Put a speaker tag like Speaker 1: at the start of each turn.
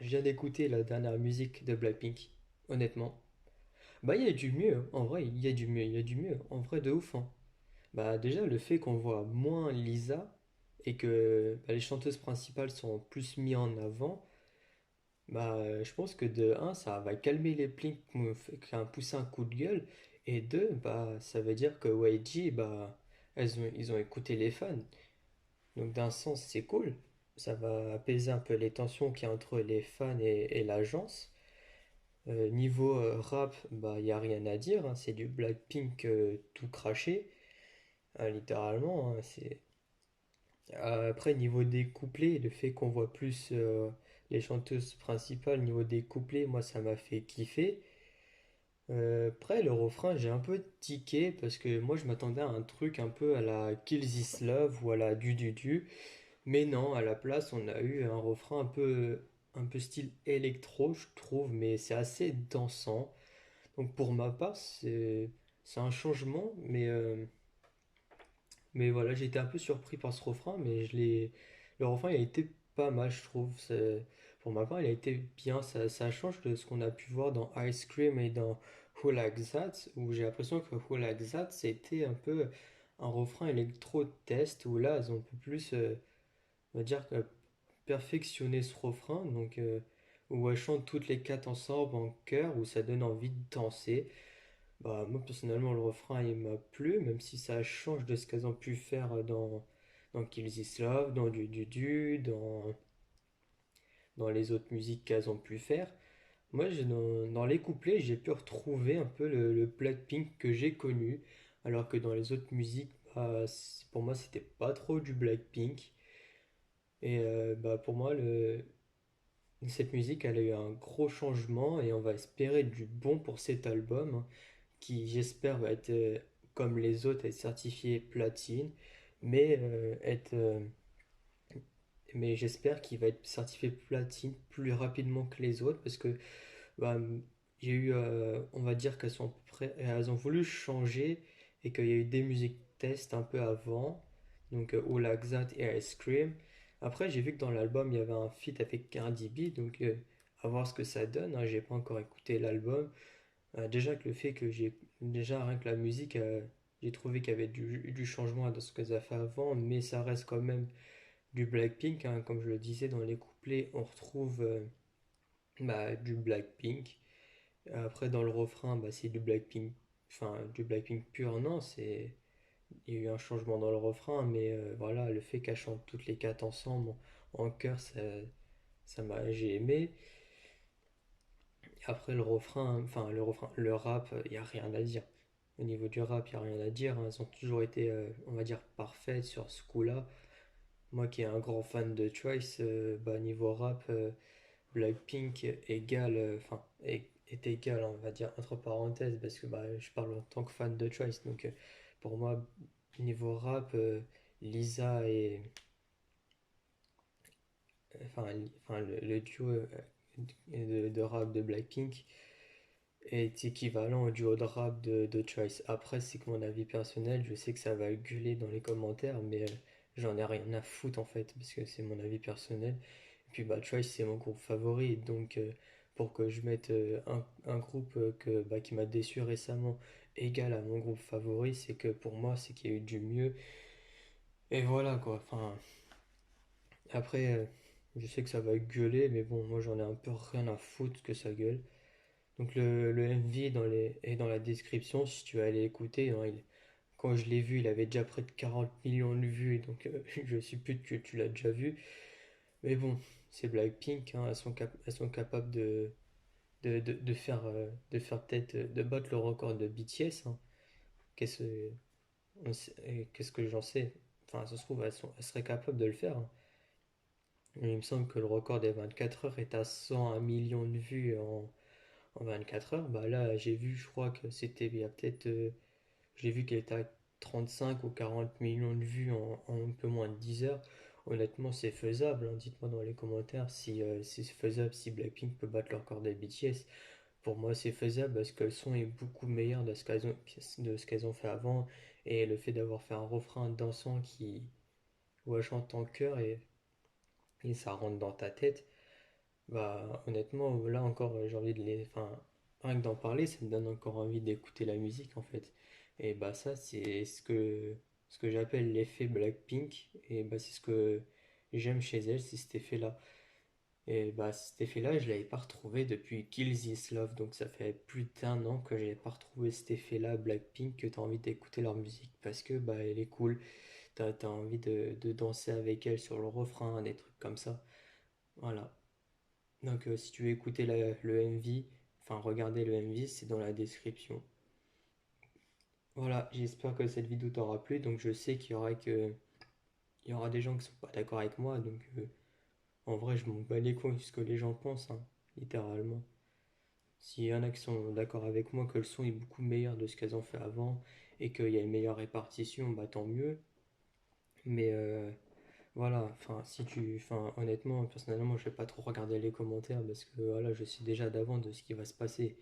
Speaker 1: je viens d'écouter la dernière musique de Blackpink, honnêtement. Bah, il y a du mieux, en vrai, il y a du mieux, il y a du mieux, en vrai, de ouf, hein. Bah, déjà, le fait qu'on voit moins Lisa et que les chanteuses principales sont plus mises en avant, je pense que de un, ça va calmer les plis qui ont poussé un coup de gueule, et deux, ça veut dire que YG, ils ont écouté les fans. Donc d'un sens, c'est cool. Ça va apaiser un peu les tensions qu'il y a entre les fans et l'agence. Niveau rap, il n'y a rien à dire, hein. C'est du Blackpink tout craché, littéralement, hein. Après, niveau des couplets, le fait qu'on voit plus les chanteuses principales, niveau des couplets, moi ça m'a fait kiffer. Après, le refrain, j'ai un peu tiqué parce que moi je m'attendais à un truc un peu à la Kill This Love ou à la Du. Mais non, à la place, on a eu un refrain un peu style électro, je trouve, mais c'est assez dansant. Donc pour ma part, c'est un changement, mais voilà, j'ai été un peu surpris par ce refrain, le refrain, il a été pas mal, je trouve. Pour ma part, il a été bien, ça change de ce qu'on a pu voir dans Ice Cream et dans Who Like That, où j'ai l'impression que Who Like That, c'était un peu un refrain électro-test, où là, ils ont un peu plus, on va dire, perfectionner ce refrain, où elle chante toutes les quatre ensemble en chœur, où ça donne envie de danser. Bah, moi personnellement, le refrain il m'a plu, même si ça change de ce qu'elles ont pu faire dans Kill This Love, dans dans les autres musiques qu'elles ont pu faire. Moi, dans les couplets, j'ai pu retrouver un peu le Blackpink que j'ai connu, alors que dans les autres musiques, pour moi, c'était pas trop du Blackpink. Et pour moi, cette musique, elle a eu un gros changement et on va espérer du bon pour cet album, hein, qui j'espère va être comme les autres, être certifié platine, mais, mais j'espère qu'il va être certifié platine plus rapidement que les autres parce que bah, il y a eu, on va dire qu'elles sont à peu près, elles ont voulu changer et qu'il y a eu des musiques tests un peu avant, donc All Like That et Ice Cream. Après, j'ai vu que dans l'album, il y avait un feat avec Cardi B, donc à voir ce que ça donne, hein. J'ai pas encore écouté l'album. Déjà que le fait que déjà rien que la musique, j'ai trouvé qu'il y avait du changement dans ce qu'elles a fait avant, mais ça reste quand même du Blackpink, hein. Comme je le disais dans les couplets, on retrouve du Blackpink. Après, dans le refrain, c'est du Blackpink, enfin du Blackpink pur, non, il y a eu un changement dans le refrain, mais voilà, le fait qu'elles chantent toutes les quatre ensemble en chœur, j'ai aimé. Après, le rap, il n'y a rien à dire. Au niveau du rap, il n'y a rien à dire, hein. Elles ont toujours été, on va dire, parfaites sur ce coup-là. Moi qui est un grand fan de Twice, niveau rap, Blackpink est égal, on va dire, entre parenthèses, parce que je parle en tant que fan de Twice. Donc pour moi, niveau rap, Lisa et. Le duo de rap de Blackpink est équivalent au duo de rap de Twice. Après, c'est que mon avis personnel, je sais que ça va gueuler dans les commentaires, mais j'en ai rien à foutre en fait, parce que c'est mon avis personnel. Et puis Twice, c'est mon groupe favori, donc pour que je mette un groupe qui m'a déçu récemment égal à mon groupe favori, c'est que pour moi, c'est qu'il y a eu du mieux. Et voilà quoi, enfin, après, je sais que ça va gueuler, mais bon, moi j'en ai un peu rien à foutre que ça gueule. Donc le MV est dans la description si tu veux aller écouter, hein. Quand je l'ai vu, il avait déjà près de 40 millions de vues, donc je suppose que tu l'as déjà vu. Mais bon, c'est Blackpink, hein, elles sont capables de faire peut-être de battre le record de BTS, hein. Qu'est-ce, qu'est-ce que j'en sais? Enfin, ça se trouve, elles seraient capables de le faire, hein. Il me semble que le record des 24 heures est à 101 millions de vues en 24 heures. Bah là, j'ai vu, je crois que c'était il y a peut-être. J'ai vu qu'elle était à 35 ou 40 millions de vues en un peu moins de 10 heures. Honnêtement, c'est faisable, hein. Dites-moi dans les commentaires si c'est faisable, si Blackpink peut battre le record des BTS. Pour moi, c'est faisable parce que le son est beaucoup meilleur de ce qu'elles ont fait avant. Et le fait d'avoir fait un refrain dansant où elle chante en chœur et ça rentre dans ta tête. Bah, honnêtement, là encore, j'ai envie de les. Enfin, rien que d'en parler, ça me donne encore envie d'écouter la musique en fait. Et bah, ça, c'est ce que j'appelle l'effet Blackpink. Et bah, c'est ce que j'aime chez elle, c'est cet effet-là. Et bah, cet effet-là, je l'avais pas retrouvé depuis Kill This Love. Donc, ça fait plus d'un an que j'avais pas retrouvé cet effet-là, Blackpink, que t'as envie d'écouter leur musique. Parce que bah, elle est cool. T'as envie de danser avec elle sur le refrain, des trucs comme ça. Voilà. Donc, si tu veux écouter le MV, enfin regarder le MV, c'est dans la description. Voilà, j'espère que cette vidéo t'aura plu. Donc, je sais il y aura des gens qui sont pas d'accord avec moi. Donc, en vrai, je m'en bats les couilles de ce que les gens pensent, hein, littéralement. S'il y en a qui sont d'accord avec moi que le son est beaucoup meilleur de ce qu'elles ont fait avant et qu'il y a une meilleure répartition, bah tant mieux. Mais voilà, enfin, enfin, honnêtement, personnellement, je vais pas trop regarder les commentaires parce que voilà, je sais déjà d'avant de ce qui va se passer.